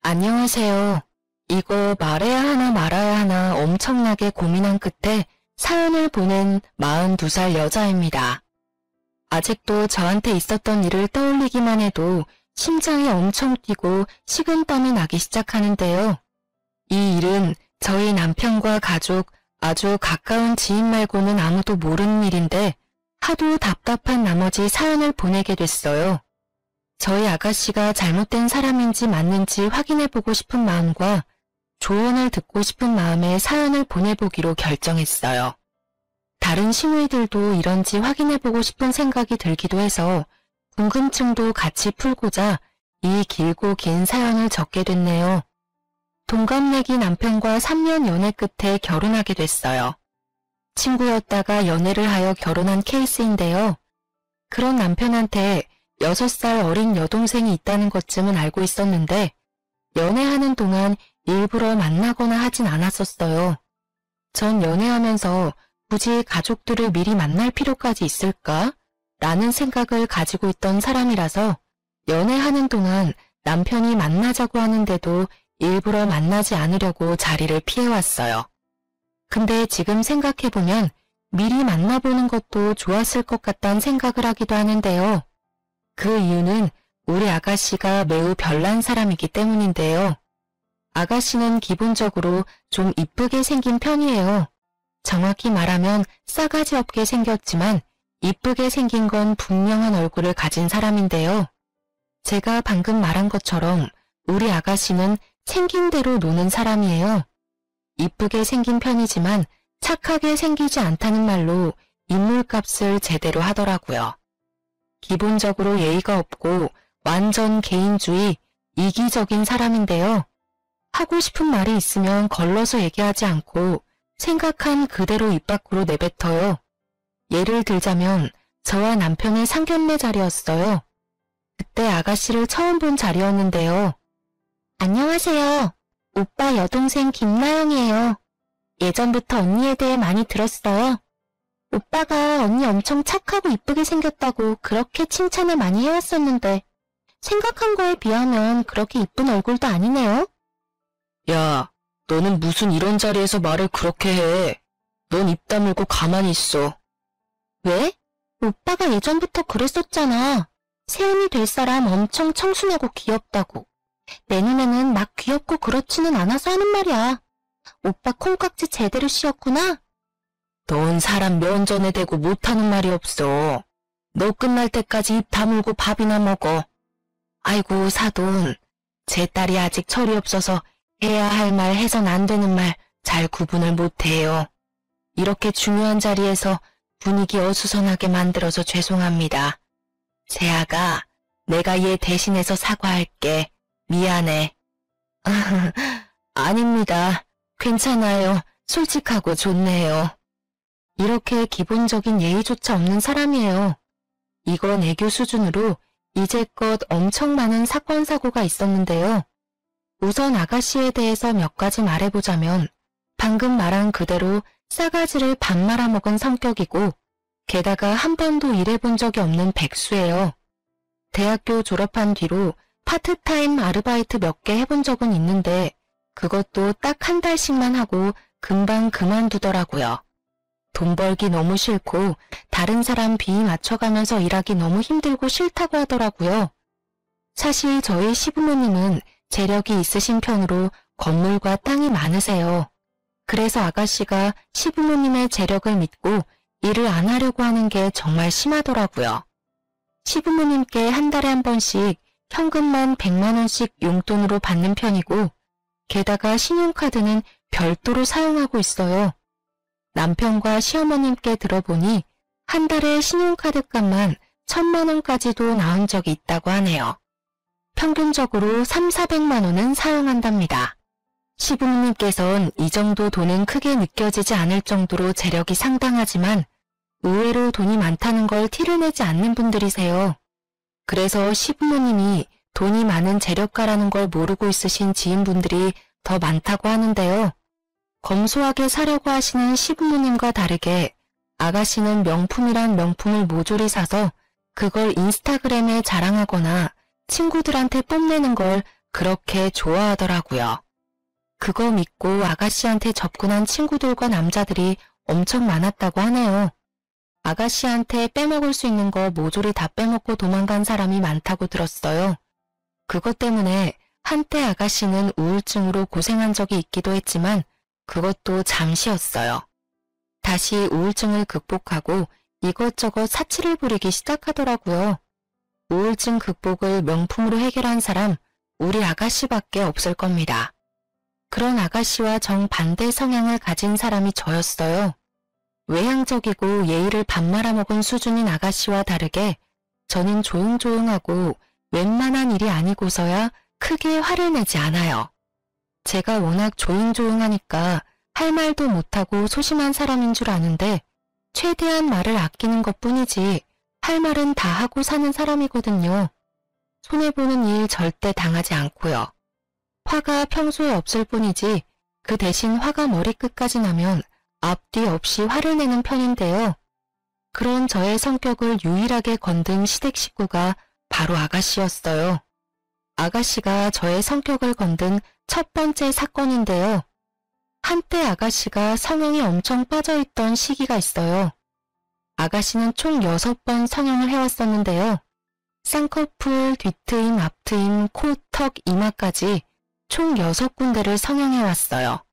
안녕하세요. 이거 말해야 하나 말아야 하나 엄청나게 고민한 끝에 사연을 보낸 42살 여자입니다. 아직도 저한테 있었던 일을 떠올리기만 해도 심장이 엄청 뛰고 식은땀이 나기 시작하는데요. 이 일은 저희 남편과 가족, 아주 가까운 지인 말고는 아무도 모르는 일인데 하도 답답한 나머지 사연을 보내게 됐어요. 저희 아가씨가 잘못된 사람인지 맞는지 확인해보고 싶은 마음과 조언을 듣고 싶은 마음에 사연을 보내보기로 결정했어요. 다른 시누이들도 이런지 확인해보고 싶은 생각이 들기도 해서 궁금증도 같이 풀고자 이 길고 긴 사연을 적게 됐네요. 동갑내기 남편과 3년 연애 끝에 결혼하게 됐어요. 친구였다가 연애를 하여 결혼한 케이스인데요. 그런 남편한테 6살 어린 여동생이 있다는 것쯤은 알고 있었는데 연애하는 동안 일부러 만나거나 하진 않았었어요. 전 연애하면서 굳이 가족들을 미리 만날 필요까지 있을까? 라는 생각을 가지고 있던 사람이라서 연애하는 동안 남편이 만나자고 하는데도 일부러 만나지 않으려고 자리를 피해왔어요. 근데 지금 생각해보면 미리 만나보는 것도 좋았을 것 같다는 생각을 하기도 하는데요. 그 이유는 우리 아가씨가 매우 별난 사람이기 때문인데요. 아가씨는 기본적으로 좀 이쁘게 생긴 편이에요. 정확히 말하면 싸가지 없게 생겼지만 이쁘게 생긴 건 분명한 얼굴을 가진 사람인데요. 제가 방금 말한 것처럼 우리 아가씨는 생긴 대로 노는 사람이에요. 이쁘게 생긴 편이지만 착하게 생기지 않다는 말로 인물값을 제대로 하더라고요. 기본적으로 예의가 없고 완전 개인주의, 이기적인 사람인데요. 하고 싶은 말이 있으면 걸러서 얘기하지 않고 생각한 그대로 입 밖으로 내뱉어요. 예를 들자면 저와 남편의 상견례 자리였어요. 그때 아가씨를 처음 본 자리였는데요. 안녕하세요. 오빠 여동생 김나영이에요. 예전부터 언니에 대해 많이 들었어요. 오빠가 언니 엄청 착하고 이쁘게 생겼다고 그렇게 칭찬을 많이 해왔었는데 생각한 거에 비하면 그렇게 이쁜 얼굴도 아니네요. 야, 너는 무슨 이런 자리에서 말을 그렇게 해. 넌 입 다물고 가만히 있어. 왜? 오빠가 예전부터 그랬었잖아. 새언니 될 사람 엄청 청순하고 귀엽다고. 내 눈에는 막 귀엽고 그렇지는 않아서 하는 말이야. 오빠 콩깍지 제대로 씌웠구나? 넌 사람 면전에 대고 못하는 말이 없어. 너 끝날 때까지 입 다물고 밥이나 먹어. 아이고 사돈, 제 딸이 아직 철이 없어서 해야 할 말 해선 안 되는 말 잘 구분을 못해요. 이렇게 중요한 자리에서 분위기 어수선하게 만들어서 죄송합니다. 세아가, 내가 얘 대신해서 사과할게. 미안해. 아닙니다. 괜찮아요. 솔직하고 좋네요. 이렇게 기본적인 예의조차 없는 사람이에요. 이건 애교 수준으로 이제껏 엄청 많은 사건 사고가 있었는데요. 우선 아가씨에 대해서 몇 가지 말해보자면 방금 말한 그대로 싸가지를 밥 말아먹은 성격이고 게다가 한 번도 일해본 적이 없는 백수예요. 대학교 졸업한 뒤로 파트타임 아르바이트 몇 개 해본 적은 있는데 그것도 딱 한 달씩만 하고 금방 그만두더라고요. 돈 벌기 너무 싫고 다른 사람 비위 맞춰가면서 일하기 너무 힘들고 싫다고 하더라고요. 사실 저희 시부모님은 재력이 있으신 편으로 건물과 땅이 많으세요. 그래서 아가씨가 시부모님의 재력을 믿고 일을 안 하려고 하는 게 정말 심하더라고요. 시부모님께 한 달에 한 번씩 현금만 100만 원씩 용돈으로 받는 편이고 게다가 신용카드는 별도로 사용하고 있어요. 남편과 시어머님께 들어보니 한 달에 신용카드 값만 1000만 원까지도 나온 적이 있다고 하네요. 평균적으로 3,400만 원은 사용한답니다. 시부모님께선 이 정도 돈은 크게 느껴지지 않을 정도로 재력이 상당하지만 의외로 돈이 많다는 걸 티를 내지 않는 분들이세요. 그래서 시부모님이 돈이 많은 재력가라는 걸 모르고 있으신 지인분들이 더 많다고 하는데요. 검소하게 사려고 하시는 시부모님과 다르게 아가씨는 명품이란 명품을 모조리 사서 그걸 인스타그램에 자랑하거나 친구들한테 뽐내는 걸 그렇게 좋아하더라고요. 그거 믿고 아가씨한테 접근한 친구들과 남자들이 엄청 많았다고 하네요. 아가씨한테 빼먹을 수 있는 거 모조리 다 빼먹고 도망간 사람이 많다고 들었어요. 그것 때문에 한때 아가씨는 우울증으로 고생한 적이 있기도 했지만 그것도 잠시였어요. 다시 우울증을 극복하고 이것저것 사치를 부리기 시작하더라고요. 우울증 극복을 명품으로 해결한 사람 우리 아가씨밖에 없을 겁니다. 그런 아가씨와 정반대 성향을 가진 사람이 저였어요. 외향적이고 예의를 밥 말아먹은 수준인 아가씨와 다르게 저는 조용조용하고 웬만한 일이 아니고서야 크게 화를 내지 않아요. 제가 워낙 조용조용하니까 할 말도 못하고 소심한 사람인 줄 아는데 최대한 말을 아끼는 것뿐이지 할 말은 다 하고 사는 사람이거든요. 손해보는 일 절대 당하지 않고요. 화가 평소에 없을 뿐이지 그 대신 화가 머리끝까지 나면 앞뒤 없이 화를 내는 편인데요. 그런 저의 성격을 유일하게 건든 시댁 식구가 바로 아가씨였어요. 아가씨가 저의 성격을 건든 첫 번째 사건인데요. 한때 아가씨가 성형이 엄청 빠져있던 시기가 있어요. 아가씨는 총 6번 성형을 해왔었는데요. 쌍꺼풀, 뒤트임, 앞트임, 코, 턱, 이마까지 총 6군데를 성형해왔어요.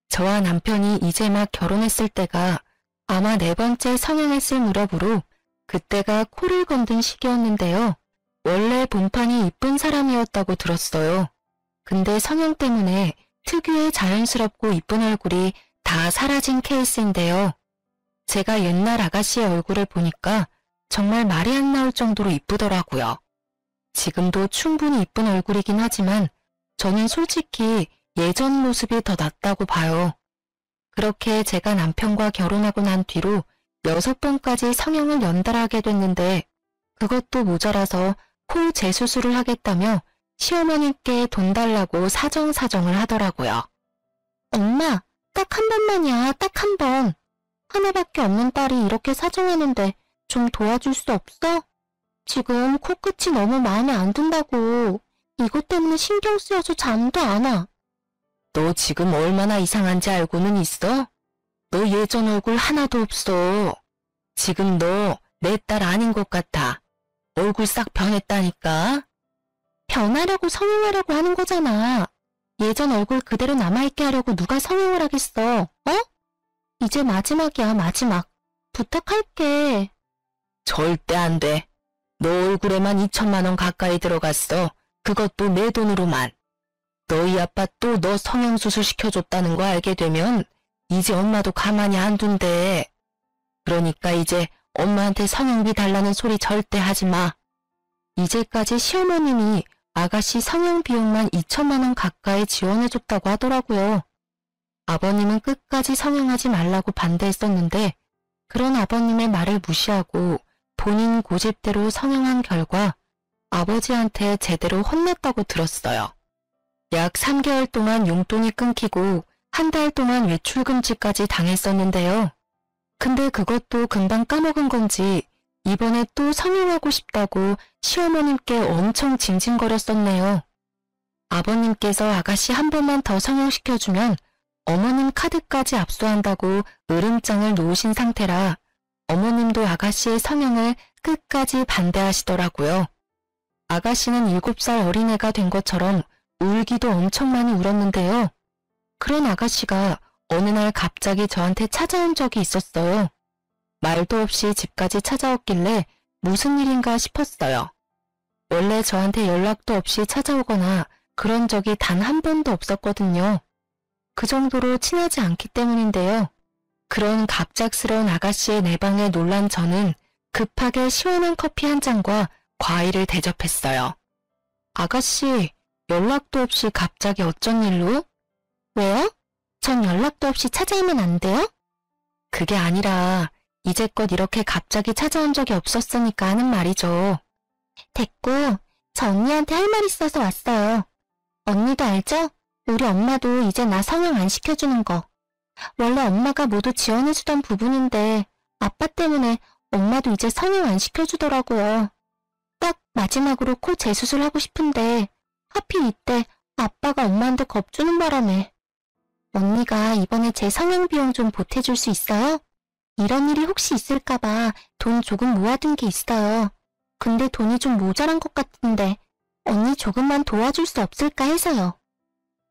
저와 남편이 이제 막 결혼했을 때가 아마 4번째 성형했을 무렵으로 그때가 코를 건든 시기였는데요. 원래 본판이 이쁜 사람이었다고 들었어요. 근데 성형 때문에 특유의 자연스럽고 이쁜 얼굴이 다 사라진 케이스인데요. 제가 옛날 아가씨의 얼굴을 보니까 정말 말이 안 나올 정도로 이쁘더라고요. 지금도 충분히 이쁜 얼굴이긴 하지만 저는 솔직히 예전 모습이 더 낫다고 봐요. 그렇게 제가 남편과 결혼하고 난 뒤로 6번까지 성형을 연달아 하게 됐는데 그것도 모자라서 코 재수술을 하겠다며 시어머님께 돈 달라고 사정사정을 하더라고요. 엄마, 딱 한 번만이야, 딱 한 번. 하나밖에 없는 딸이 이렇게 사정하는데 좀 도와줄 수 없어? 지금 코끝이 너무 마음에 안 든다고. 이것 때문에 신경 쓰여서 잠도 안 와. 너 지금 얼마나 이상한지 알고는 있어? 너 예전 얼굴 하나도 없어. 지금 너 내 딸 아닌 것 같아. 얼굴 싹 변했다니까. 변하려고 성형하려고 하는 거잖아. 예전 얼굴 그대로 남아있게 하려고 누가 성형을 하겠어, 어? 이제 마지막이야, 마지막. 부탁할게. 절대 안 돼. 너 얼굴에만 2천만 원 가까이 들어갔어. 그것도 내 돈으로만. 너희 아빠 또 너 성형수술 시켜줬다는 거 알게 되면 이제 엄마도 가만히 안 둔대. 그러니까 이제 엄마한테 성형비 달라는 소리 절대 하지 마. 이제까지 시어머님이 아가씨 성형 비용만 2천만 원 가까이 지원해줬다고 하더라고요. 아버님은 끝까지 성형하지 말라고 반대했었는데 그런 아버님의 말을 무시하고 본인 고집대로 성형한 결과 아버지한테 제대로 혼났다고 들었어요. 약 3개월 동안 용돈이 끊기고 한 달 동안 외출금지까지 당했었는데요. 근데 그것도 금방 까먹은 건지 이번에 또 성형하고 싶다고 시어머님께 엄청 징징거렸었네요. 아버님께서 아가씨 한 번만 더 성형시켜주면 어머님 카드까지 압수한다고 으름장을 놓으신 상태라 어머님도 아가씨의 성형을 끝까지 반대하시더라고요. 아가씨는 7살 어린애가 된 것처럼 울기도 엄청 많이 울었는데요. 그런 아가씨가 어느 날 갑자기 저한테 찾아온 적이 있었어요. 말도 없이 집까지 찾아왔길래 무슨 일인가 싶었어요. 원래 저한테 연락도 없이 찾아오거나 그런 적이 단 한 번도 없었거든요. 그 정도로 친하지 않기 때문인데요. 그런 갑작스러운 아가씨의 내방에 놀란 저는 급하게 시원한 커피 한 잔과 과일을 대접했어요. 아가씨, 연락도 없이 갑자기 어쩐 일로? 왜요? 전 연락도 없이 찾아오면 안 돼요? 그게 아니라 이제껏 이렇게 갑자기 찾아온 적이 없었으니까 하는 말이죠. 됐고, 저 언니한테 할 말 있어서 왔어요. 언니도 알죠? 우리 엄마도 이제 나 성형 안 시켜주는 거. 원래 엄마가 모두 지원해주던 부분인데 아빠 때문에 엄마도 이제 성형 안 시켜주더라고요. 딱 마지막으로 코 재수술 하고 싶은데 하필 이때 아빠가 엄마한테 겁주는 바람에. 언니가 이번에 제 성형 비용 좀 보태줄 수 있어요? 이런 일이 혹시 있을까봐 돈 조금 모아둔 게 있어요. 근데 돈이 좀 모자란 것 같은데 언니 조금만 도와줄 수 없을까 해서요.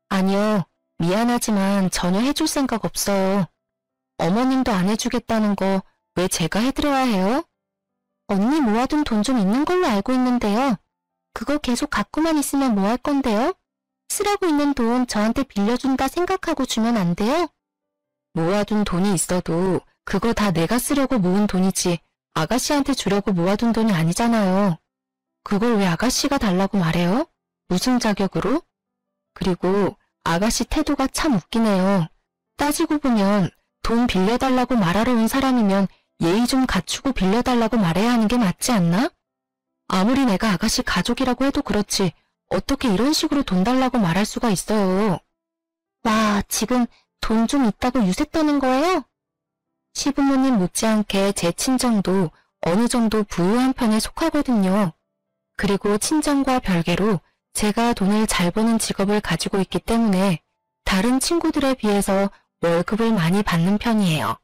아니요. 미안하지만 전혀 해줄 생각 없어요. 어머님도 안 해주겠다는 거 왜 제가 해드려야 해요? 언니 모아둔 돈 좀 있는 걸로 알고 있는데요. 그거 계속 갖고만 있으면 뭐 할 건데요? 쓰라고 있는 돈 저한테 빌려준다 생각하고 주면 안 돼요? 모아둔 돈이 있어도 그거 다 내가 쓰려고 모은 돈이지 아가씨한테 주려고 모아둔 돈이 아니잖아요. 그걸 왜 아가씨가 달라고 말해요? 무슨 자격으로? 그리고 아가씨 태도가 참 웃기네요. 따지고 보면 돈 빌려달라고 말하러 온 사람이면 예의 좀 갖추고 빌려달라고 말해야 하는 게 맞지 않나? 아무리 내가 아가씨 가족이라고 해도 그렇지 어떻게 이런 식으로 돈 달라고 말할 수가 있어요. 와, 지금 돈 좀 있다고 유세 떠는 거예요? 시부모님 못지않게 제 친정도 어느 정도 부유한 편에 속하거든요. 그리고 친정과 별개로 제가 돈을 잘 버는 직업을 가지고 있기 때문에 다른 친구들에 비해서 월급을 많이 받는 편이에요.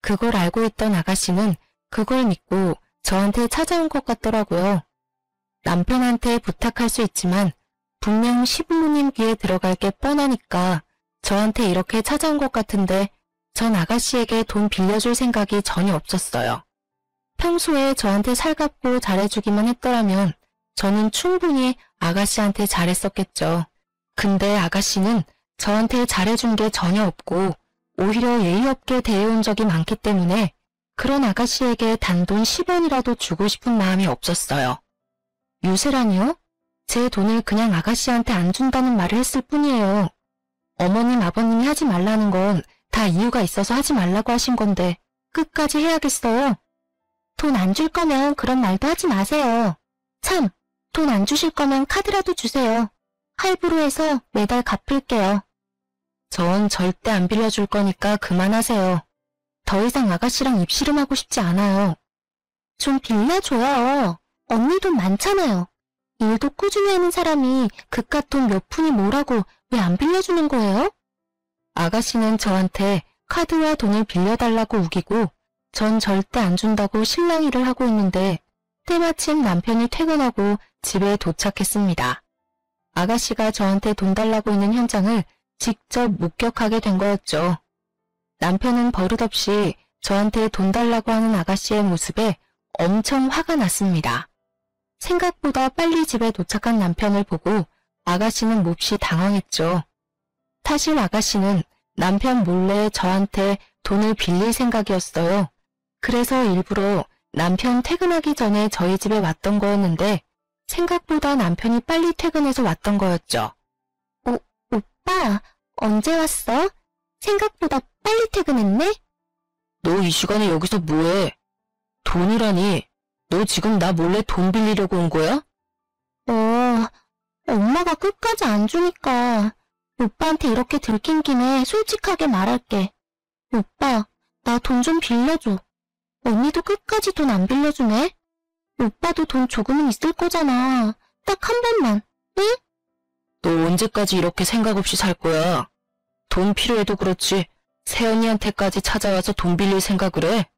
그걸 알고 있던 아가씨는 그걸 믿고 저한테 찾아온 것 같더라고요. 남편한테 부탁할 수 있지만 분명 시부모님 귀에 들어갈 게 뻔하니까 저한테 이렇게 찾아온 것 같은데 전 아가씨에게 돈 빌려줄 생각이 전혀 없었어요. 평소에 저한테 살갑고 잘해주기만 했더라면 저는 충분히 아가씨한테 잘했었겠죠. 근데 아가씨는 저한테 잘해준 게 전혀 없고 오히려 예의 없게 대해온 적이 많기 때문에 그런 아가씨에게 단돈 10원이라도 주고 싶은 마음이 없었어요. 유세라니요? 제 돈을 그냥 아가씨한테 안 준다는 말을 했을 뿐이에요. 어머님, 아버님이 하지 말라는 건 다 이유가 있어서 하지 말라고 하신 건데 끝까지 해야겠어요? 돈 안 줄 거면 그런 말도 하지 마세요. 참, 돈 안 주실 거면 카드라도 주세요. 할부로 해서 매달 갚을게요. 전 절대 안 빌려줄 거니까 그만하세요. 더 이상 아가씨랑 입씨름하고 싶지 않아요. 좀 빌려줘요. 언니 돈 많잖아요. 일도 꾸준히 하는 사람이 그깟 돈 몇 푼이 뭐라고 왜 안 빌려주는 거예요? 아가씨는 저한테 카드와 돈을 빌려달라고 우기고 전 절대 안 준다고 실랑이를 하고 있는데 때마침 남편이 퇴근하고 집에 도착했습니다. 아가씨가 저한테 돈 달라고 있는 현장을 직접 목격하게 된 거였죠. 남편은 버릇없이 저한테 돈 달라고 하는 아가씨의 모습에 엄청 화가 났습니다. 생각보다 빨리 집에 도착한 남편을 보고 아가씨는 몹시 당황했죠. 사실 아가씨는 남편 몰래 저한테 돈을 빌릴 생각이었어요. 그래서 일부러 남편 퇴근하기 전에 저희 집에 왔던 거였는데 생각보다 남편이 빨리 퇴근해서 왔던 거였죠. 오빠, 언제 왔어? 생각보다 빨리 퇴근했네? 너 이 시간에 여기서 뭐해? 돈이라니? 너 지금 나 몰래 돈 빌리려고 온 거야? 엄마가 끝까지 안 주니까 오빠한테 이렇게 들킨 김에 솔직하게 말할게. 오빠, 나 돈 좀 빌려줘. 언니도 끝까지 돈 안 빌려주네? 오빠도 돈 조금은 있을 거잖아. 딱 한 번만, 응? 너 언제까지 이렇게 생각 없이 살 거야? 돈 필요해도 그렇지 새언니한테까지 찾아와서 돈 빌릴 생각을 해?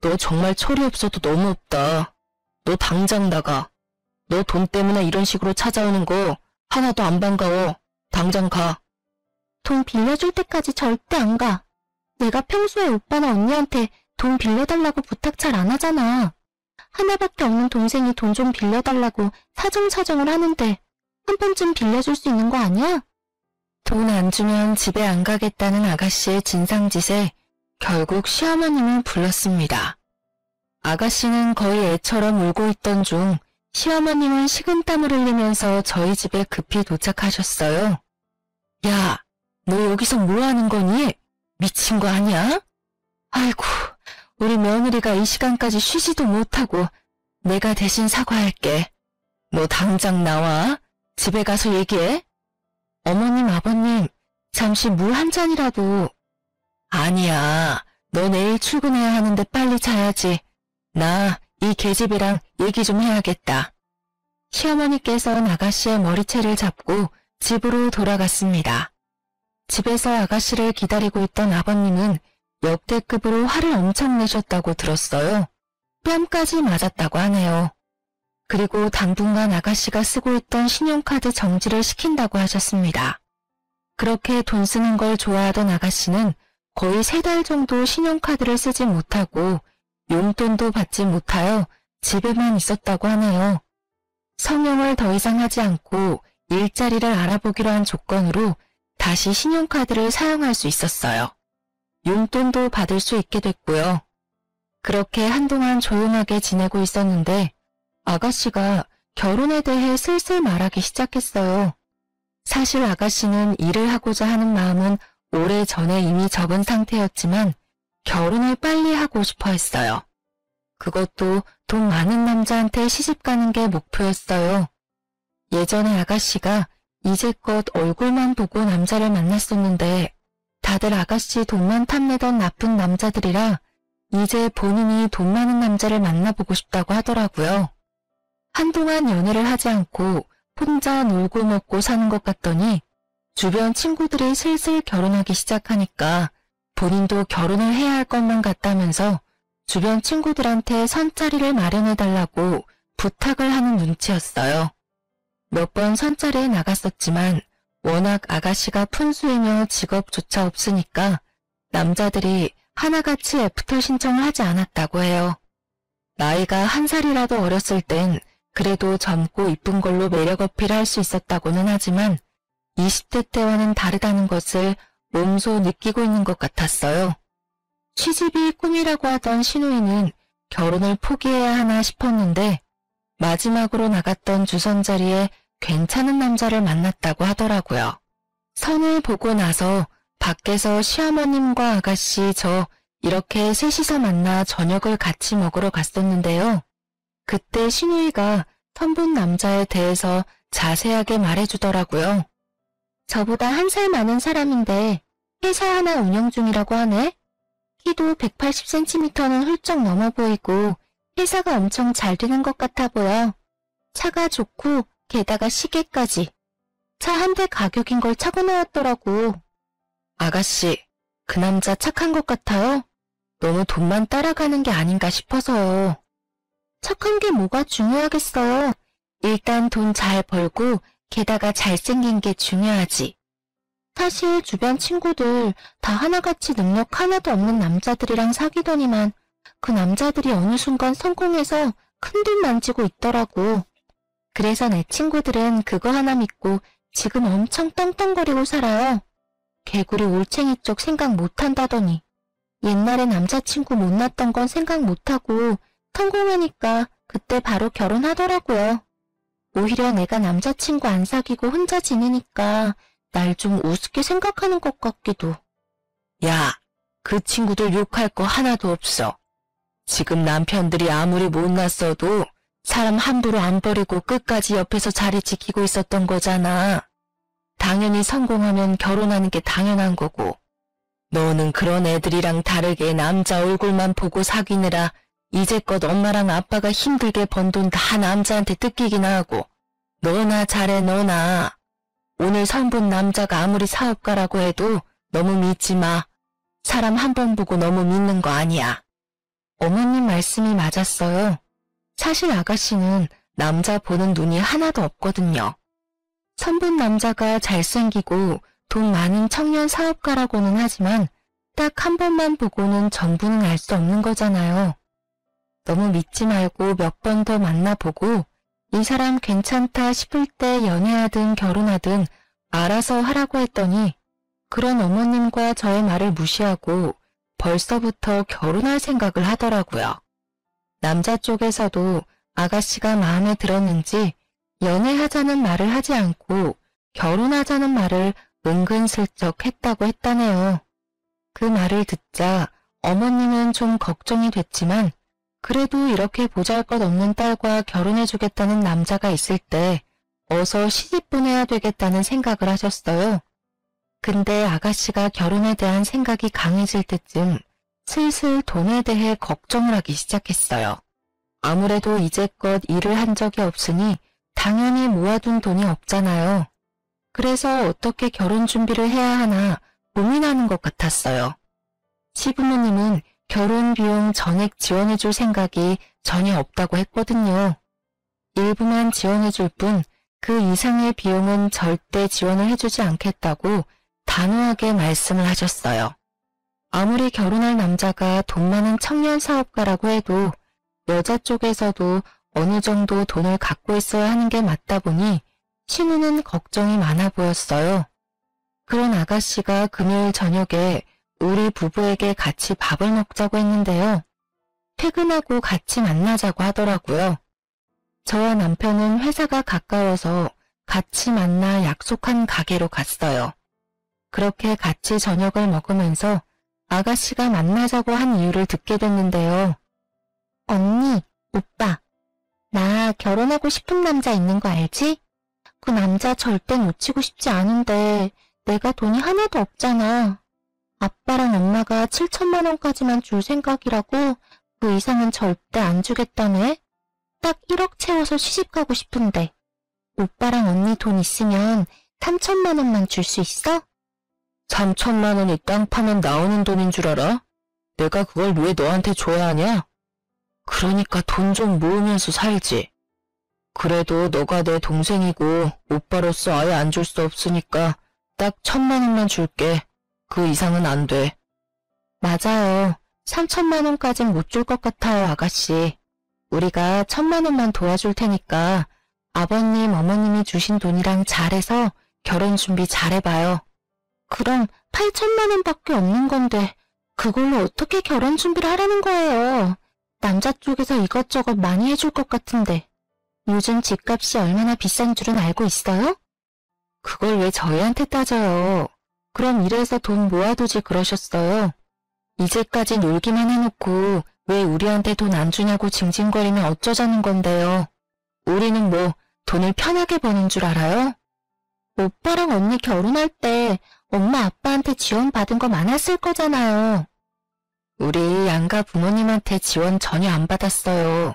너 정말 철이 없어도 너무 없다. 너 당장 나가. 너 돈 때문에 이런 식으로 찾아오는 거 하나도 안 반가워. 당장 가. 돈 빌려줄 때까지 절대 안 가. 내가 평소에 오빠나 언니한테 돈 빌려달라고 부탁 잘 안 하잖아. 하나밖에 없는 동생이 돈 좀 빌려달라고 사정사정을 하는데 한 번쯤 빌려줄 수 있는 거 아니야? 돈 안 주면 집에 안 가겠다는 아가씨의 진상짓에 결국 시어머님을 불렀습니다. 아가씨는 거의 애처럼 울고 있던 중 시어머님은 식은땀을 흘리면서 저희 집에 급히 도착하셨어요. 야, 너 여기서 뭐 하는 거니? 미친 거 아니야? 아이고, 우리 며느리가 이 시간까지 쉬지도 못하고 내가 대신 사과할게. 너 당장 나와. 집에 가서 얘기해. 어머님, 아버님, 잠시 물 한 잔이라도. 아니야, 너 내일 출근해야 하는데 빨리 자야지. 나 이 계집애랑 얘기 좀 해야겠다. 시어머니께서는 아가씨의 머리채를 잡고 집으로 돌아갔습니다. 집에서 아가씨를 기다리고 있던 아버님은 역대급으로 화를 엄청 내셨다고 들었어요. 뺨까지 맞았다고 하네요. 그리고 당분간 아가씨가 쓰고 있던 신용카드 정지를 시킨다고 하셨습니다. 그렇게 돈 쓰는 걸 좋아하던 아가씨는 거의 3달 정도 신용카드를 쓰지 못하고 용돈도 받지 못하여 집에만 있었다고 하네요. 성형을 더 이상 하지 않고 일자리를 알아보기로 한 조건으로 다시 신용카드를 사용할 수 있었어요. 용돈도 받을 수 있게 됐고요. 그렇게 한동안 조용하게 지내고 있었는데 아가씨가 결혼에 대해 슬슬 말하기 시작했어요. 사실 아가씨는 일을 하고자 하는 마음은 오래전에 이미 접은 상태였지만 결혼을 빨리 하고 싶어 했어요. 그것도 돈 많은 남자한테 시집가는 게 목표였어요. 예전에 아가씨가 이제껏 얼굴만 보고 남자를 만났었는데 다들 아가씨 돈만 탐내던 나쁜 남자들이라 이제 본인이 돈 많은 남자를 만나보고 싶다고 하더라고요. 한동안 연애를 하지 않고 혼자 놀고 먹고 사는 것 같더니 주변 친구들이 슬슬 결혼하기 시작하니까 본인도 결혼을 해야 할 것만 같다면서 주변 친구들한테 선자리를 마련해달라고 부탁을 하는 눈치였어요. 몇 번 선자리에 나갔었지만 워낙 아가씨가 푼수이며 직업조차 없으니까 남자들이 하나같이 애프터 신청을 하지 않았다고 해요. 나이가 1살이라도 어렸을 땐 그래도 젊고 이쁜 걸로 매력 어필할 수 있었다고는 하지만 20대 때와는 다르다는 것을 몸소 느끼고 있는 것 같았어요. 취집이 꿈이라고 하던 신우이는 결혼을 포기해야 하나 싶었는데 마지막으로 나갔던 주선자리에 괜찮은 남자를 만났다고 하더라고요. 선을 보고 나서 밖에서 시어머님과 아가씨 저 이렇게 셋이서 만나 저녁을 같이 먹으러 갔었는데요. 그때 신우이가 선본 남자에 대해서 자세하게 말해주더라고요. 저보다 1살 많은 사람인데 회사 하나 운영 중이라고 하네. 키도 180cm는 훌쩍 넘어 보이고 회사가 엄청 잘 되는 것 같아 보여. 차가 좋고 게다가 시계까지. 차 한 대 가격인 걸 차고 나왔더라고. 아가씨, 그 남자 착한 것 같아요? 너무 돈만 따라가는 게 아닌가 싶어서요. 착한 게 뭐가 중요하겠어요. 일단 돈 잘 벌고 게다가 잘생긴 게 중요하지. 사실 주변 친구들 다 하나같이 능력 하나도 없는 남자들이랑 사귀더니만 그 남자들이 어느 순간 성공해서 큰돈 만지고 있더라고. 그래서 내 친구들은 그거 하나 믿고 지금 엄청 떵떵거리고 살아요. 개구리 올챙이 쪽 생각 못한다더니 옛날에 남자친구 못났던 건 생각 못하고 성공하니까 그때 바로 결혼하더라고요. 오히려 내가 남자친구 안 사귀고 혼자 지내니까 날 좀 우습게 생각하는 것 같기도. 야, 그 친구들 욕할 거 하나도 없어. 지금 남편들이 아무리 못났어도 사람 함부로 안 버리고 끝까지 옆에서 자리 지키고 있었던 거잖아. 당연히 성공하면 결혼하는 게 당연한 거고. 너는 그런 애들이랑 다르게 남자 얼굴만 보고 사귀느라 이제껏 엄마랑 아빠가 힘들게 번 돈 다 남자한테 뜯기기나 하고. 너나 잘해 너나. 오늘 선본 남자가 아무리 사업가라고 해도 너무 믿지 마. 사람 한 번 보고 너무 믿는 거 아니야. 어머님 말씀이 맞았어요. 사실 아가씨는 남자 보는 눈이 하나도 없거든요. 선본 남자가 잘생기고 돈 많은 청년 사업가라고는 하지만 딱 한 번만 보고는 전부는 알 수 없는 거잖아요. 너무 믿지 말고 몇 번 더 만나보고 이 사람 괜찮다 싶을 때 연애하든 결혼하든 알아서 하라고 했더니 그런 어머님과 저의 말을 무시하고 벌써부터 결혼할 생각을 하더라고요. 남자 쪽에서도 아가씨가 마음에 들었는지 연애하자는 말을 하지 않고 결혼하자는 말을 은근슬쩍 했다고 했다네요. 그 말을 듣자 어머님은 좀 걱정이 됐지만 그래도 이렇게 보잘것없는 딸과 결혼해주겠다는 남자가 있을 때 어서 시집 보내야 되겠다는 생각을 하셨어요. 근데 아가씨가 결혼에 대한 생각이 강해질 때쯤 슬슬 돈에 대해 걱정을 하기 시작했어요. 아무래도 이제껏 일을 한 적이 없으니 당연히 모아둔 돈이 없잖아요. 그래서 어떻게 결혼 준비를 해야 하나 고민하는 것 같았어요. 시부모님은 결혼 비용 전액 지원해줄 생각이 전혀 없다고 했거든요. 일부만 지원해줄 뿐 그 이상의 비용은 절대 지원을 해주지 않겠다고 단호하게 말씀을 하셨어요. 아무리 결혼할 남자가 돈 많은 청년 사업가라고 해도 여자 쪽에서도 어느 정도 돈을 갖고 있어야 하는 게 맞다 보니 신우는 걱정이 많아 보였어요. 그런 아가씨가 금요일 저녁에 우리 부부에게 같이 밥을 먹자고 했는데요. 퇴근하고 같이 만나자고 하더라고요. 저와 남편은 회사가 가까워서 같이 만나 약속한 가게로 갔어요. 그렇게 같이 저녁을 먹으면서 아가씨가 만나자고 한 이유를 듣게 됐는데요. 언니, 오빠, 나 결혼하고 싶은 남자 있는 거 알지? 그 남자 절대 놓치고 싶지 않은데 내가 돈이 하나도 없잖아. 아빠랑 엄마가 7천만 원까지만 줄 생각이라고 그 이상은 절대 안 주겠다네. 딱 1억 채워서 시집가고 싶은데 오빠랑 언니 돈 있으면 3천만 원만 줄 수 있어? 3천만 원이 땅 파면 나오는 돈인 줄 알아? 내가 그걸 왜 너한테 줘야 하냐? 그러니까 돈 좀 모으면서 살지. 그래도 너가 내 동생이고 오빠로서 아예 안 줄 수 없으니까 딱 1천만 원만 줄게. 그 이상은 안 돼. 맞아요. 3천만 원까진 못 줄 것 같아요, 아가씨. 우리가 1천만 원만 도와줄 테니까 아버님, 어머님이 주신 돈이랑 잘해서 결혼 준비 잘해봐요. 그럼 8천만 원밖에 없는 건데 그걸로 어떻게 결혼 준비를 하라는 거예요? 남자 쪽에서 이것저것 많이 해줄 것 같은데 요즘 집값이 얼마나 비싼 줄은 알고 있어요? 그걸 왜 저희한테 따져요? 그럼 이래서 돈 모아두지 그러셨어요. 이제까지 놀기만 해놓고 왜 우리한테 돈 안 주냐고 징징거리면 어쩌자는 건데요. 우리는 뭐 돈을 편하게 버는 줄 알아요? 오빠랑 언니 결혼할 때 엄마 아빠한테 지원 받은 거 많았을 거잖아요. 우리 양가 부모님한테 지원 전혀 안 받았어요.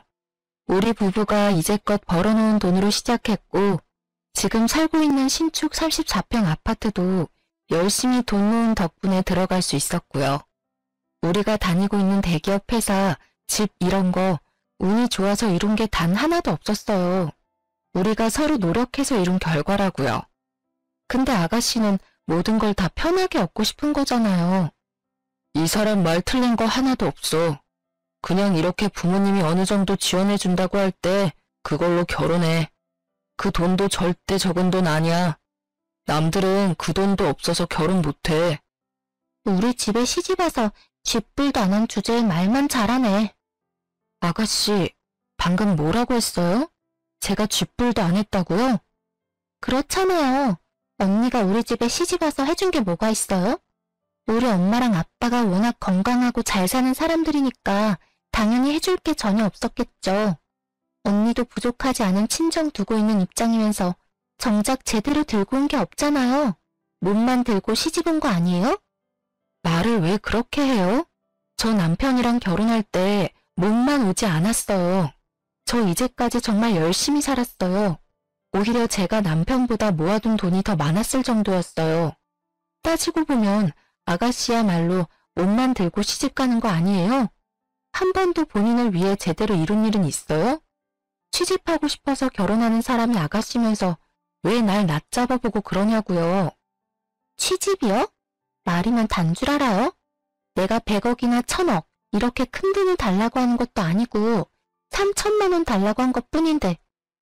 우리 부부가 이제껏 벌어놓은 돈으로 시작했고 지금 살고 있는 신축 34평 아파트도 열심히 돈 모은 덕분에 들어갈 수 있었고요. 우리가 다니고 있는 대기업 회사, 집 이런 거 운이 좋아서 이룬 게 단 하나도 없었어요. 우리가 서로 노력해서 이룬 결과라고요. 근데 아가씨는 모든 걸 다 편하게 얻고 싶은 거잖아요. 이 사람 말 틀린 거 하나도 없어. 그냥 이렇게 부모님이 어느 정도 지원해준다고 할 때 그걸로 결혼해. 그 돈도 절대 적은 돈 아니야. 남들은 그 돈도 없어서 결혼 못해. 우리 집에 시집와서 쥐뿔도 안 한 주제에 말만 잘하네. 아가씨, 방금 뭐라고 했어요? 제가 쥐뿔도 안 했다고요? 그렇잖아요. 언니가 우리 집에 시집와서 해준 게 뭐가 있어요? 우리 엄마랑 아빠가 워낙 건강하고 잘 사는 사람들이니까 당연히 해줄 게 전혀 없었겠죠. 언니도 부족하지 않은 친정 두고 있는 입장이면서 정작 제대로 들고 온 게 없잖아요. 몸만 들고 시집 온 거 아니에요? 말을 왜 그렇게 해요? 저 남편이랑 결혼할 때 몸만 오지 않았어요. 저 이제까지 정말 열심히 살았어요. 오히려 제가 남편보다 모아둔 돈이 더 많았을 정도였어요. 따지고 보면 아가씨야말로 몸만 들고 시집 가는 거 아니에요? 한 번도 본인을 위해 제대로 이룬 일은 있어요? 취직하고 싶어서 결혼하는 사람이 아가씨면서 왜 날 낮잡아보고 그러냐고요. 취집이요? 말이면 단 줄 알아요? 내가 100억이나 1000억 이렇게 큰 돈을 달라고 하는 것도 아니고 3천만 원 달라고 한 것뿐인데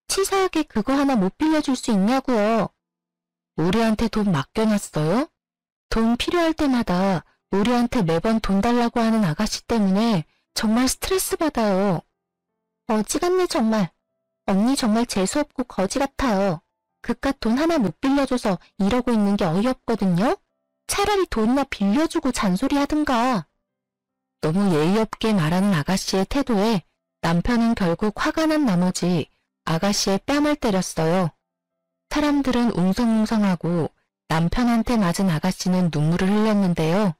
치사하게 그거 하나 못 빌려줄 수 있냐고요. 우리한테 돈 맡겨놨어요? 돈 필요할 때마다 우리한테 매번 돈 달라고 하는 아가씨 때문에 정말 스트레스 받아요. 어지간네 정말. 언니 정말 재수없고 거지 같아요. 그깟 돈 하나 못 빌려줘서 이러고 있는 게 어이없거든요. 차라리 돈이나 빌려주고 잔소리 하든가. 너무 예의 없게 말하는 아가씨의 태도에 남편은 결국 화가 난 나머지 아가씨의 뺨을 때렸어요. 사람들은 웅성웅성하고 남편한테 맞은 아가씨는 눈물을 흘렸는데요.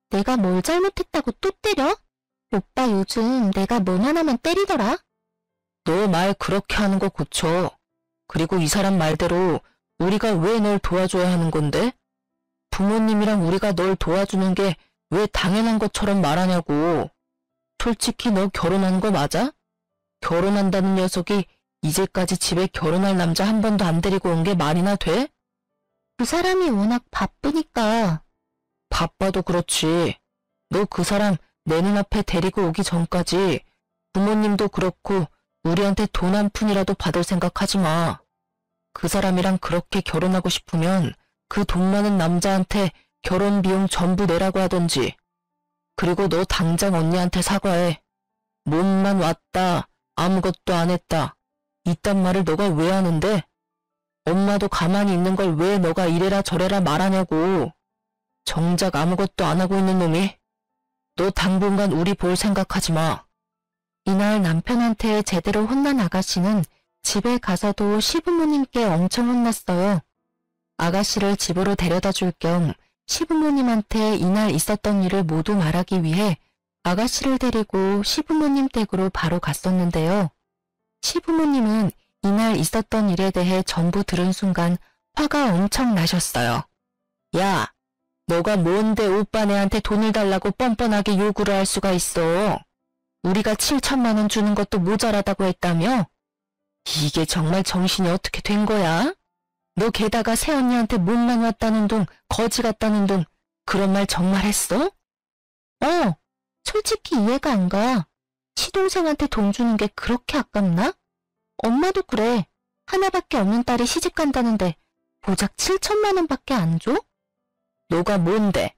내가 뭘 잘못했다고 또 때려? 오빠 요즘 내가 뭐 하나만 때리더라? 너 말 그렇게 하는 거 고쳐. 그리고 이 사람 말대로 우리가 왜 널 도와줘야 하는 건데? 부모님이랑 우리가 널 도와주는 게 왜 당연한 것처럼 말하냐고. 솔직히 너 결혼한 거 맞아? 결혼한다는 녀석이 이제까지 집에 결혼할 남자 한 번도 안 데리고 온 게 말이나 돼? 그 사람이 워낙 바쁘니까. 바빠도 그렇지. 너 그 사람 내 눈앞에 데리고 오기 전까지 부모님도 그렇고 우리한테 돈 한 푼이라도 받을 생각하지 마. 그 사람이랑 그렇게 결혼하고 싶으면 그 돈 많은 남자한테 결혼 비용 전부 내라고 하던지. 그리고 너 당장 언니한테 사과해. 몸만 왔다, 아무것도 안 했다. 이딴 말을 너가 왜 하는데? 엄마도 가만히 있는 걸 왜 너가 이래라 저래라 말하냐고. 정작 아무것도 안 하고 있는 놈이. 너 당분간 우리 볼 생각하지 마. 이날 남편한테 제대로 혼난 아가씨는 집에 가서도 시부모님께 엄청 혼났어요. 아가씨를 집으로 데려다 줄 겸 시부모님한테 이날 있었던 일을 모두 말하기 위해 아가씨를 데리고 시부모님 댁으로 바로 갔었는데요. 시부모님은 이날 있었던 일에 대해 전부 들은 순간 화가 엄청 나셨어요. 야, 너가 뭔데 오빠네한테 돈을 달라고 뻔뻔하게 요구를 할 수가 있어. 우리가 7천만 원 주는 것도 모자라다고 했다며? 이게 정말 정신이 어떻게 된 거야? 너 게다가 새언니한테 몸만 왔다는 둥, 거지 같다는 둥, 그런 말 정말 했어? 솔직히 이해가 안 가. 시동생한테 돈 주는 게 그렇게 아깝나? 엄마도 그래. 하나밖에 없는 딸이 시집 간다는데 고작 7천만 원밖에 안 줘? 너가 뭔데?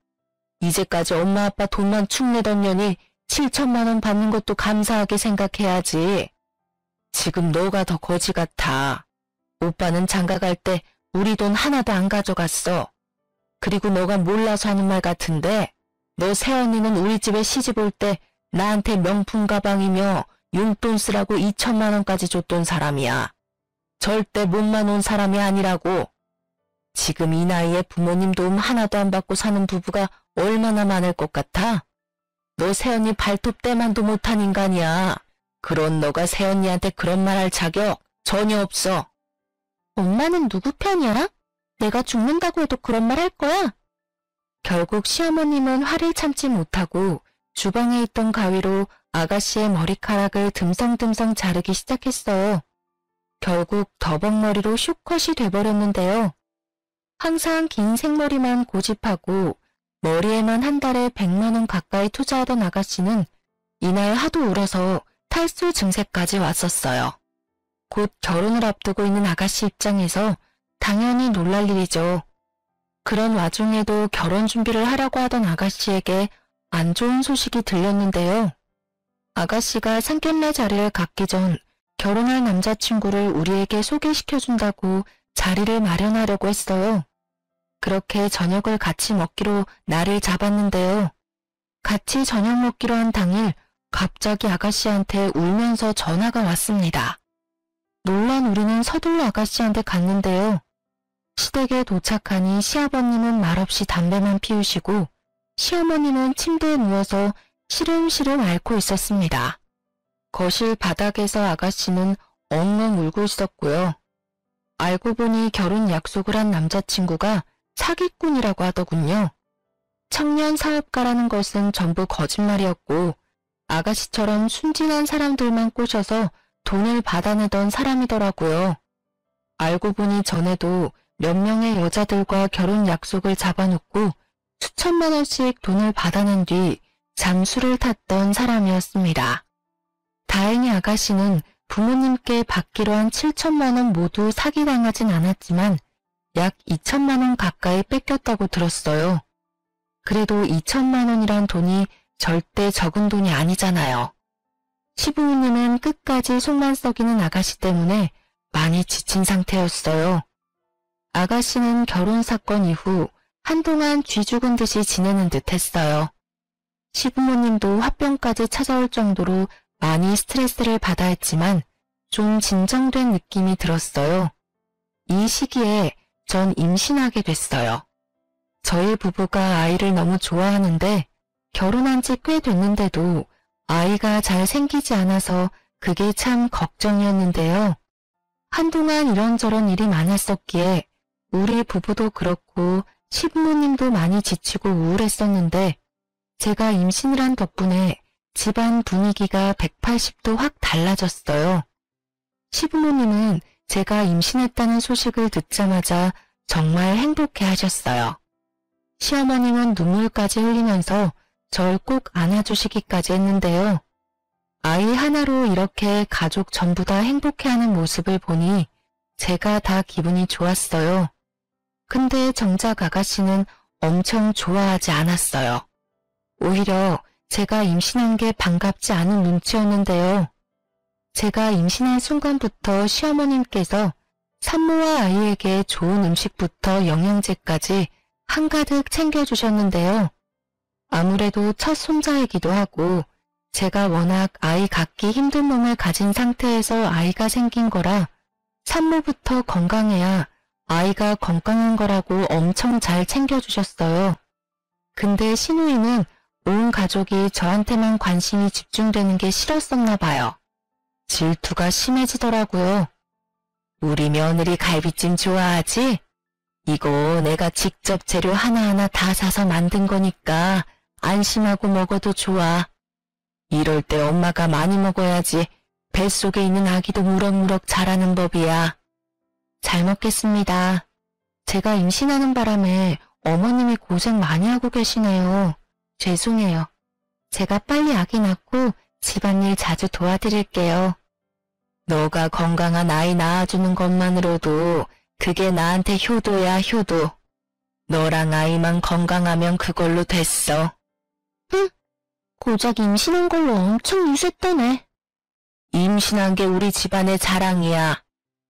이제까지 엄마 아빠 돈만 축 내던 년이 7천만 원 받는 것도 감사하게 생각해야지. 지금 너가 더 거지 같아. 오빠는 장가 갈 때 우리 돈 하나도 안 가져갔어. 그리고 너가 몰라서 하는 말 같은데 너 새언니는 우리 집에 시집 올 때 나한테 명품 가방이며 용돈 쓰라고 2천만 원까지 줬던 사람이야. 절대 몸만 온 사람이 아니라고. 지금 이 나이에 부모님 도움 하나도 안 받고 사는 부부가 얼마나 많을 것 같아? 너 새언니 발톱 때만도 못한 인간이야. 그런 너가 새언니한테 그런 말 할 자격 전혀 없어. 엄마는 누구 편이야? 내가 죽는다고 해도 그런 말 할 거야? 결국 시어머님은 화를 참지 못하고 주방에 있던 가위로 아가씨의 머리카락을 듬성듬성 자르기 시작했어요. 결국 더벅머리로 숏컷이 돼버렸는데요. 항상 긴 생머리만 고집하고 머리에만 한 달에 100만 원 가까이 투자하던 아가씨는 이날 하도 울어서 탈수 증세까지 왔었어요. 곧 결혼을 앞두고 있는 아가씨 입장에서 당연히 놀랄 일이죠. 그런 와중에도 결혼 준비를 하려고 하던 아가씨에게 안 좋은 소식이 들렸는데요. 아가씨가 상견례 자리를 갖기 전 결혼할 남자친구를 우리에게 소개시켜준다고 자리를 마련하려고 했어요. 그렇게 저녁을 같이 먹기로 날을 잡았는데요. 같이 저녁 먹기로 한 당일 갑자기 아가씨한테 울면서 전화가 왔습니다. 놀란 우리는 서둘러 아가씨한테 갔는데요. 시댁에 도착하니 시아버님은 말없이 담배만 피우시고 시어머님은 침대에 누워서 시름시름 앓고 있었습니다. 거실 바닥에서 아가씨는 엉엉 울고 있었고요. 알고 보니 결혼 약속을 한 남자친구가 사기꾼이라고 하더군요. 청년 사업가라는 것은 전부 거짓말이었고 아가씨처럼 순진한 사람들만 꼬셔서 돈을 받아내던 사람이더라고요. 알고 보니 전에도 몇 명의 여자들과 결혼 약속을 잡아놓고 수천만 원씩 돈을 받아낸 뒤 잠수를 탔던 사람이었습니다. 다행히 아가씨는 부모님께 받기로 한 7천만 원 모두 사기당하진 않았지만 약 2천만 원 가까이 뺏겼다고 들었어요. 그래도 2천만 원이란 돈이 절대 적은 돈이 아니잖아요. 시부모님은 끝까지 속만 썩이는 아가씨 때문에 많이 지친 상태였어요. 아가씨는 결혼 사건 이후 한동안 쥐 죽은 듯이 지내는 듯 했어요. 시부모님도 화병까지 찾아올 정도로 많이 스트레스를 받아 했지만 좀 진정된 느낌이 들었어요. 이 시기에 전 임신하게 됐어요. 저희 부부가 아이를 너무 좋아하는데 결혼한 지 꽤 됐는데도 아이가 잘 생기지 않아서 그게 참 걱정이었는데요. 한동안 이런저런 일이 많았었기에 우리 부부도 그렇고 시부모님도 많이 지치고 우울했었는데 제가 임신을 한 덕분에 집안 분위기가 180도 확 달라졌어요. 시부모님은 제가 임신했다는 소식을 듣자마자 정말 행복해 하셨어요. 시어머님은 눈물까지 흘리면서 절 꼭 안아주시기까지 했는데요. 아이 하나로 이렇게 가족 전부 다 행복해하는 모습을 보니 제가 다 기분이 좋았어요. 근데 정작 아가씨는 엄청 좋아하지 않았어요. 오히려 제가 임신한 게 반갑지 않은 눈치였는데요. 제가 임신한 순간부터 시어머님께서 산모와 아이에게 좋은 음식부터 영양제까지 한가득 챙겨주셨는데요. 아무래도 첫 손자이기도 하고 제가 워낙 아이 갖기 힘든 몸을 가진 상태에서 아이가 생긴 거라 산모부터 건강해야 아이가 건강한 거라고 엄청 잘 챙겨주셨어요. 근데 시누이는 온 가족이 저한테만 관심이 집중되는 게 싫었었나 봐요. 질투가 심해지더라고요. 우리 며느리 갈비찜 좋아하지? 이거 내가 직접 재료 하나하나 다 사서 만든 거니까 안심하고 먹어도 좋아. 이럴 때 엄마가 많이 먹어야지 뱃속에 있는 아기도 무럭무럭 자라는 법이야. 잘 먹겠습니다. 제가 임신하는 바람에 어머님이 고생 많이 하고 계시네요. 죄송해요. 제가 빨리 아기 낳고 집안일 자주 도와드릴게요. 너가 건강한 아이 낳아주는 것만으로도 그게 나한테 효도야, 효도. 너랑 아이만 건강하면 그걸로 됐어. 고작 임신한 걸로 엄청 유세떠네. 임신한 게 우리 집안의 자랑이야.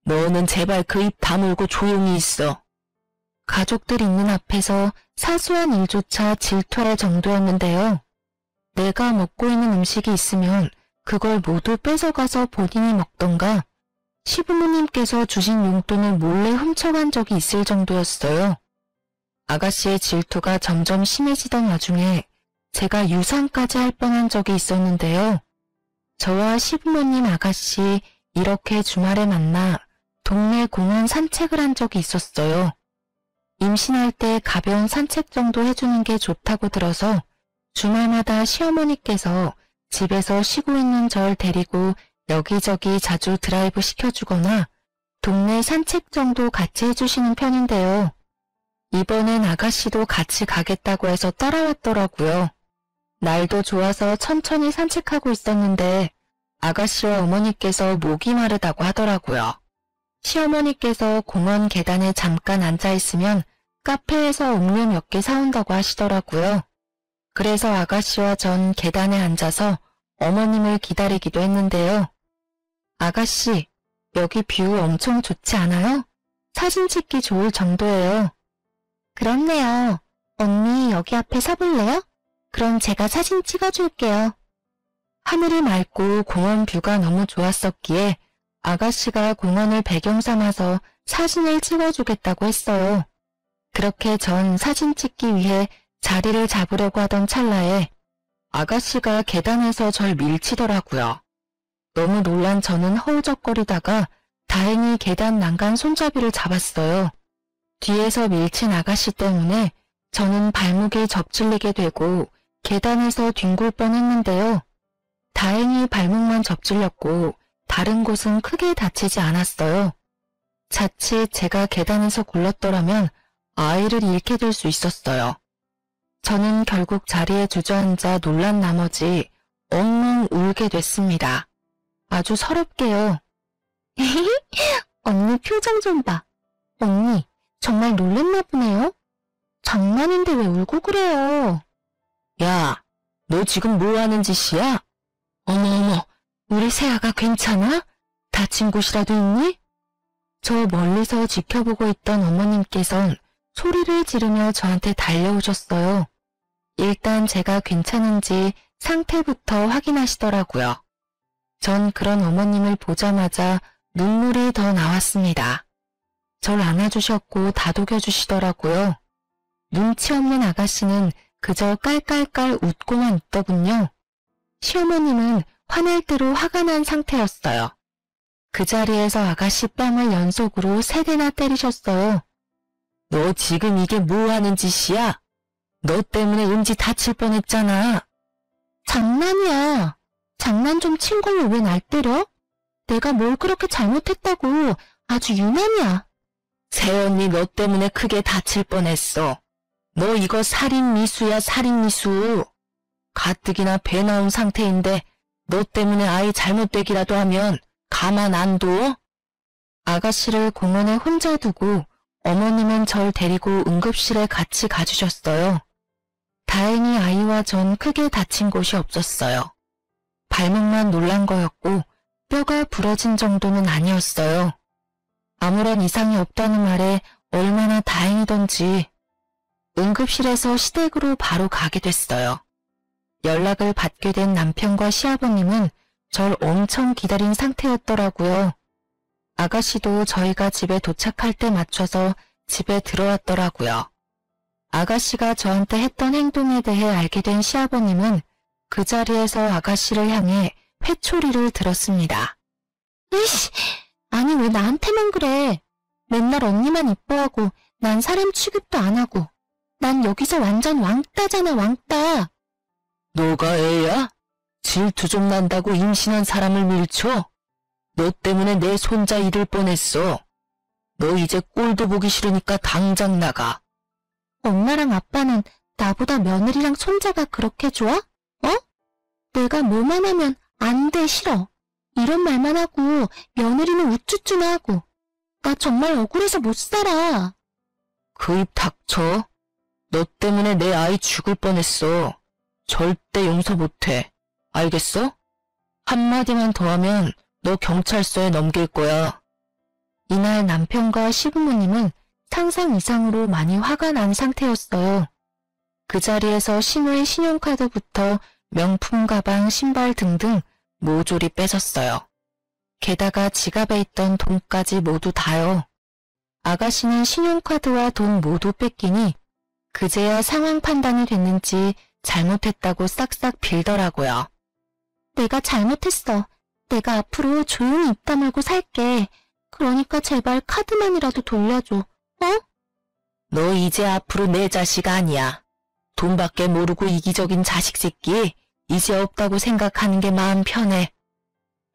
너는 제발 그 입 다물고 조용히 있어. 가족들 있는 앞에서 사소한 일조차 질투할 정도였는데요. 내가 먹고 있는 음식이 있으면 그걸 모두 뺏어가서 본인이 먹던가 시부모님께서 주신 용돈을 몰래 훔쳐간 적이 있을 정도였어요. 아가씨의 질투가 점점 심해지던 와중에 제가 유산까지 할 뻔한 적이 있었는데요. 저와 시부모님 아가씨 이렇게 주말에 만나 동네 공원 산책을 한 적이 있었어요. 임신할 때 가벼운 산책 정도 해주는 게 좋다고 들어서 주말마다 시어머니께서 집에서 쉬고 있는 절 데리고 여기저기 자주 드라이브 시켜주거나 동네 산책 정도 같이 해주시는 편인데요. 이번엔 아가씨도 같이 가겠다고 해서 따라왔더라고요. 날도 좋아서 천천히 산책하고 있었는데 아가씨와 어머니께서 목이 마르다고 하더라고요. 시어머니께서 공원 계단에 잠깐 앉아있으면 카페에서 음료 몇 개 사온다고 하시더라고요. 그래서 아가씨와 전 계단에 앉아서 어머님을 기다리기도 했는데요. 아가씨, 여기 뷰 엄청 좋지 않아요? 사진 찍기 좋을 정도예요. 그렇네요. 언니 여기 앞에 서볼래요? 그럼 제가 사진 찍어줄게요. 하늘이 맑고 공원 뷰가 너무 좋았었기에 아가씨가 공원을 배경 삼아서 사진을 찍어주겠다고 했어요. 그렇게 전 사진 찍기 위해 자리를 잡으려고 하던 찰나에 아가씨가 계단에서 절 밀치더라고요. 너무 놀란 저는 허우적거리다가 다행히 계단 난간 손잡이를 잡았어요. 뒤에서 밀친 아가씨 때문에 저는 발목이 접질리게 되고 계단에서 뒹굴 뻔했는데요. 다행히 발목만 접질렸고 다른 곳은 크게 다치지 않았어요. 자칫 제가 계단에서 굴렀더라면 아이를 잃게 될 수 있었어요. 저는 결국 자리에 주저앉아 놀란 나머지 엉엉 울게 됐습니다. 아주 서럽게요. 언니 표정 좀 봐. 언니 정말 놀랬나 보네요. 장난인데 왜 울고 그래요? 야, 너 지금 뭐 하는 짓이야? 어머어머, 우리 새아가 괜찮아? 다친 곳이라도 있니? 저 멀리서 지켜보고 있던 어머님께선 소리를 지르며 저한테 달려오셨어요. 일단 제가 괜찮은지 상태부터 확인하시더라고요. 전 그런 어머님을 보자마자 눈물이 더 나왔습니다. 절 안아주셨고 다독여주시더라고요. 눈치 없는 아가씨는 그저 깔깔깔 웃고만 있더군요. 시어머님은 화날 대로 화가 난 상태였어요. 그 자리에서 아가씨 뺨을 연속으로 3대나 때리셨어요. 너 지금 이게 뭐 하는 짓이야? 너 때문에 은지 다칠 뻔했잖아. 장난이야. 장난 좀 친 걸로 왜 날 때려? 내가 뭘 그렇게 잘못했다고. 아주 유난이야. 새언니 너 때문에 크게 다칠 뻔했어. 너 이거 살인미수야, 살인미수. 가뜩이나 배 나온 상태인데 너 때문에 아이 잘못되기라도 하면 가만 안 둬? 아가씨를 공원에 혼자 두고 어머님은 절 데리고 응급실에 같이 가주셨어요. 다행히 아이와 전 크게 다친 곳이 없었어요. 발목만 놀란 거였고 뼈가 부러진 정도는 아니었어요. 아무런 이상이 없다는 말에 얼마나 다행이던지 응급실에서 시댁으로 바로 가게 됐어요. 연락을 받게 된 남편과 시아버님은 절 엄청 기다린 상태였더라고요. 아가씨도 저희가 집에 도착할 때 맞춰서 집에 들어왔더라고요. 아가씨가 저한테 했던 행동에 대해 알게 된 시아버님은 그 자리에서 아가씨를 향해 회초리를 들었습니다. 이씨, 아니 왜 나한테만 그래? 맨날 언니만 이뻐하고 난 사람 취급도 안 하고. 난 여기서 완전 왕따잖아, 왕따. 너가 애야? 질투 좀 난다고 임신한 사람을 밀쳐? 너 때문에 내 손자 잃을 뻔했어. 너 이제 꼴도 보기 싫으니까 당장 나가. 엄마랑 아빠는 나보다 며느리랑 손자가 그렇게 좋아? 어? 내가 뭐만 하면 안 돼, 싫어. 이런 말만 하고 며느리는 우쭈쭈나 하고. 나 정말 억울해서 못 살아. 그 입 닥쳐. 너 때문에 내 아이 죽을 뻔했어. 절대 용서 못해. 알겠어? 한마디만 더 하면 너 경찰서에 넘길 거야. 이날 남편과 시부모님은 상상 이상으로 많이 화가 난 상태였어요. 그 자리에서 신우의 신용카드부터 명품 가방, 신발 등등 모조리 뺏었어요. 게다가 지갑에 있던 돈까지 모두 다요. 아가씨는 신용카드와 돈 모두 뺏기니 그제야 상황 판단이 됐는지 잘못했다고 싹싹 빌더라고요. 내가 잘못했어. 내가 앞으로 조용히 입 다물고 살게. 그러니까 제발 카드만이라도 돌려줘. 어? 너 이제 앞으로 내 자식 아니야. 돈밖에 모르고 이기적인 자식 새끼. 이제 없다고 생각하는 게 마음 편해.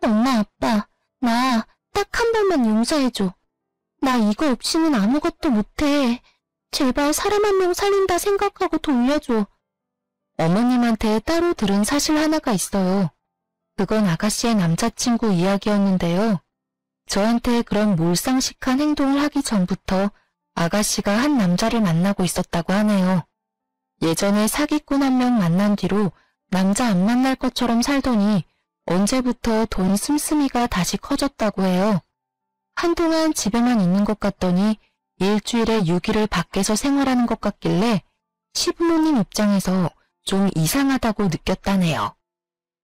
엄마, 아빠, 나 딱 한 번만 용서해줘. 나 이거 없이는 아무것도 못해. 제발 사람 한 명 살린다 생각하고 돌려줘. 어머님한테 따로 들은 사실 하나가 있어요. 그건 아가씨의 남자친구 이야기였는데요. 저한테 그런 몰상식한 행동을 하기 전부터 아가씨가 한 남자를 만나고 있었다고 하네요. 예전에 사기꾼 한 명 만난 뒤로 남자 안 만날 것처럼 살더니 언제부터 돈 씀씀이가 다시 커졌다고 해요. 한동안 집에만 있는 것 같더니 일주일에 6일을 밖에서 생활하는 것 같길래 시부모님 입장에서 좀 이상하다고 느꼈다네요.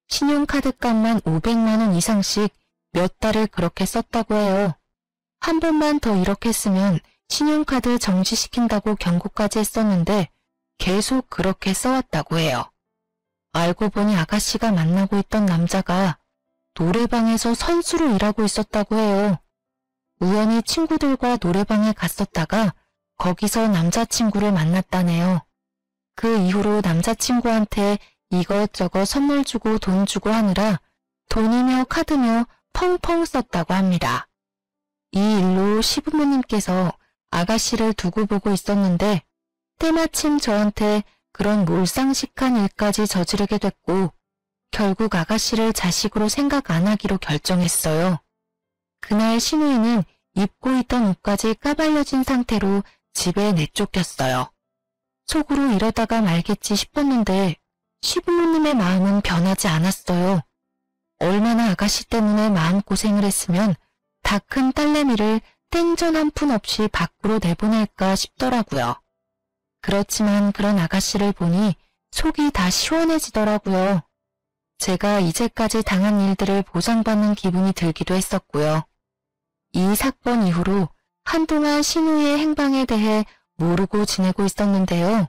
신용카드 값만 500만 원 이상씩 몇 달을 그렇게 썼다고 해요. 한 번만 더 이렇게 쓰면 신용카드 정지시킨다고 경고까지 했었는데 계속 그렇게 써왔다고 해요. 알고 보니 아가씨가 만나고 있던 남자가 노래방에서 선수로 일하고 있었다고 해요. 우연히 친구들과 노래방에 갔었다가 거기서 남자친구를 만났다네요. 그 이후로 남자친구한테 이것저것 선물 주고 돈 주고 하느라 돈이며 카드며 펑펑 썼다고 합니다. 이 일로 시부모님께서 아가씨를 두고 보고 있었는데 때마침 저한테 그런 몰상식한 일까지 저지르게 됐고 결국 아가씨를 자식으로 생각 안 하기로 결정했어요. 그날 신우이는 입고 있던 옷까지 까발려진 상태로 집에 내쫓겼어요. 속으로 이러다가 말겠지 싶었는데 시부모님의 마음은 변하지 않았어요. 얼마나 아가씨 때문에 마음고생을 했으면 다 큰 딸내미를 땡전 한 푼 없이 밖으로 내보낼까 싶더라고요. 그렇지만 그런 아가씨를 보니 속이 다 시원해지더라고요. 제가 이제까지 당한 일들을 보상받는 기분이 들기도 했었고요. 이 사건 이후로 한동안 신우의 행방에 대해 모르고 지내고 있었는데요.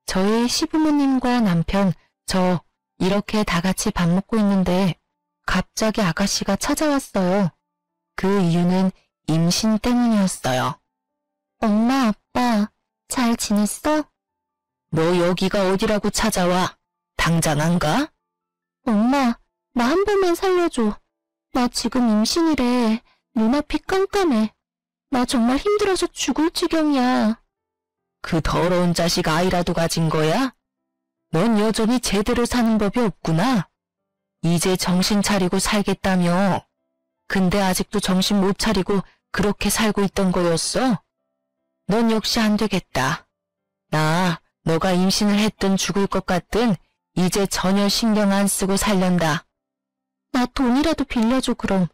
저희 시부모님과 남편, 저 이렇게 다 같이 밥 먹고 있는데 갑자기 아가씨가 찾아왔어요. 그 이유는 임신 때문이었어요. 엄마, 아빠, 잘 지냈어? 너 여기가 어디라고 찾아와? 당장 안 가? 엄마, 나 한 번만 살려줘. 나 지금 임신이래. 눈앞이 깜깜해. 나 정말 힘들어서 죽을 지경이야. 그 더러운 자식 아이라도 가진 거야? 넌 여전히 제대로 사는 법이 없구나. 이제 정신 차리고 살겠다며. 근데 아직도 정신 못 차리고 그렇게 살고 있던 거였어? 넌 역시 안 되겠다. 나 너가 임신을 했든 죽을 것 같든 이제 전혀 신경 안 쓰고 살련다. 나 돈이라도 빌려줘, 그럼.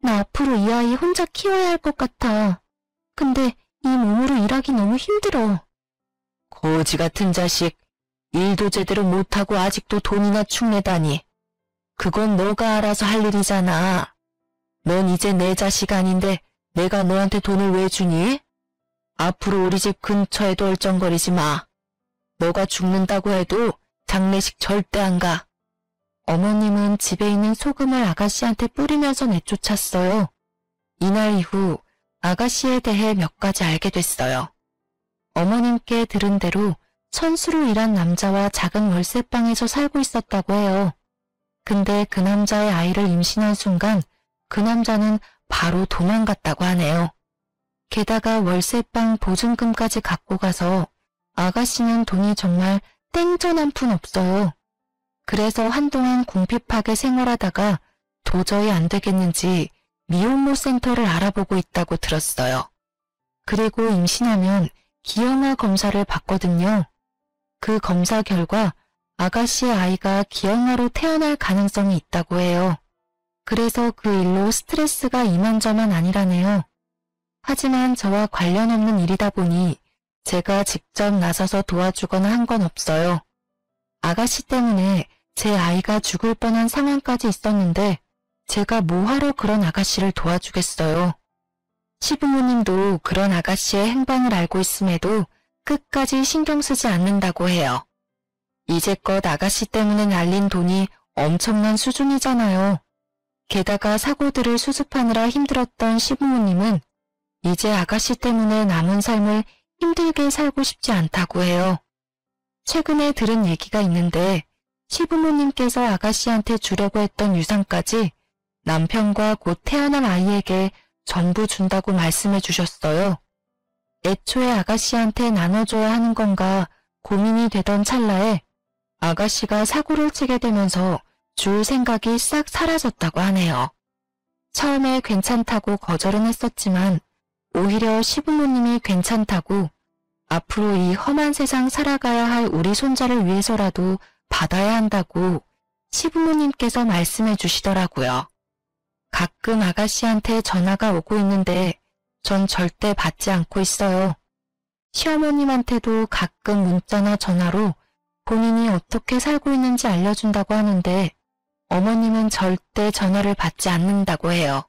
나 앞으로 이 아이 혼자 키워야 할 것 같아. 근데 이 몸으로 일하기 너무 힘들어. 거지 같은 자식. 일도 제대로 못하고 아직도 돈이나 축내다니. 그건 너가 알아서 할 일이잖아. 넌 이제 내 자식 아닌데 내가 너한테 돈을 왜 주니? 앞으로 우리 집 근처에도 얼쩡거리지 마. 너가 죽는다고 해도 장례식 절대 안 가. 어머님은 집에 있는 소금을 아가씨한테 뿌리면서 내쫓았어요. 이날 이후 아가씨에 대해 몇 가지 알게 됐어요. 어머님께 들은 대로 선수로 일한 남자와 작은 월세방에서 살고 있었다고 해요. 근데 그 남자의 아이를 임신한 순간 그 남자는 바로 도망갔다고 하네요. 게다가 월세방 보증금까지 갖고 가서 아가씨는 돈이 정말 땡전 한 푼 없어요. 그래서 한동안 궁핍하게 생활하다가 도저히 안 되겠는지 미혼모 센터를 알아보고 있다고 들었어요. 그리고 임신하면 기형아 검사를 받거든요. 그 검사 결과 아가씨의 아이가 기형아로 태어날 가능성이 있다고 해요. 그래서 그 일로 스트레스가 이만저만 아니라네요. 하지만 저와 관련 없는 일이다 보니 제가 직접 나서서 도와주거나 한 건 없어요. 아가씨 때문에 제 아이가 죽을 뻔한 상황까지 있었는데 제가 뭐하러 그런 아가씨를 도와주겠어요. 시부모님도 그런 아가씨의 행방을 알고 있음에도 끝까지 신경 쓰지 않는다고 해요. 이제껏 아가씨 때문에 날린 돈이 엄청난 수준이잖아요. 게다가 사고들을 수습하느라 힘들었던 시부모님은 이제 아가씨 때문에 남은 삶을 힘들게 살고 싶지 않다고 해요. 최근에 들은 얘기가 있는데 시부모님께서 아가씨한테 주려고 했던 유산까지 남편과 곧 태어날 아이에게 전부 준다고 말씀해 주셨어요. 애초에 아가씨한테 나눠줘야 하는 건가 고민이 되던 찰나에 아가씨가 사고를 치게 되면서 줄 생각이 싹 사라졌다고 하네요. 처음에 괜찮다고 거절은 했었지만 오히려 시부모님이 괜찮다고 앞으로 이 험한 세상 살아가야 할 우리 손자를 위해서라도 받아야 한다고 시부모님께서 말씀해 주시더라고요. 가끔 아가씨한테 전화가 오고 있는데 전 절대 받지 않고 있어요. 시어머님한테도 가끔 문자나 전화로 본인이 어떻게 살고 있는지 알려준다고 하는데 어머님은 절대 전화를 받지 않는다고 해요.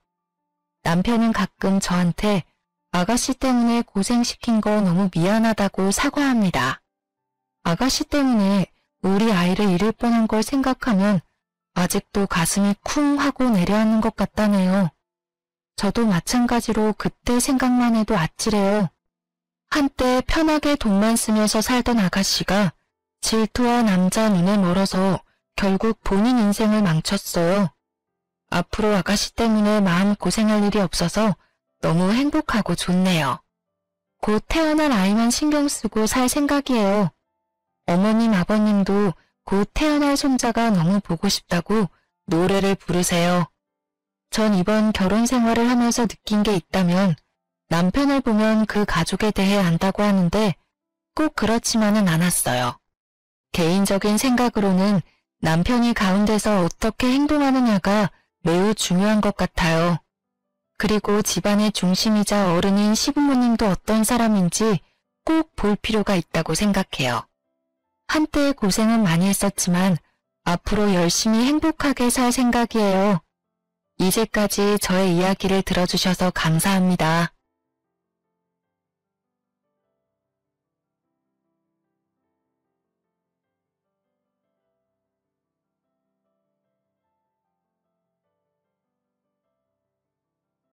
남편은 가끔 저한테 아가씨 때문에 고생시킨 거 너무 미안하다고 사과합니다. 아가씨 때문에 우리 아이를 잃을 뻔한 걸 생각하면 아직도 가슴이 쿵 하고 내려앉는 것 같다네요. 저도 마찬가지로 그때 생각만 해도 아찔해요. 한때 편하게 돈만 쓰면서 살던 아가씨가 질투와 남자 눈에 멀어서 결국 본인 인생을 망쳤어요. 앞으로 아가씨 때문에 마음 고생할 일이 없어서 너무 행복하고 좋네요. 곧 태어날 아이만 신경 쓰고 살 생각이에요. 어머님, 아버님도 곧 태어날 손자가 너무 보고 싶다고 노래를 부르세요. 전 이번 결혼 생활을 하면서 느낀 게 있다면 남편을 보면 그 가족에 대해 안다고 하는데 꼭 그렇지만은 않았어요. 개인적인 생각으로는 남편이 가운데서 어떻게 행동하느냐가 매우 중요한 것 같아요. 그리고 집안의 중심이자 어른인 시부모님도 어떤 사람인지 꼭 볼 필요가 있다고 생각해요. 한때 고생은 많이 했었지만 앞으로 열심히 행복하게 살 생각이에요. 이제까지 저의 이야기를 들어주셔서 감사합니다.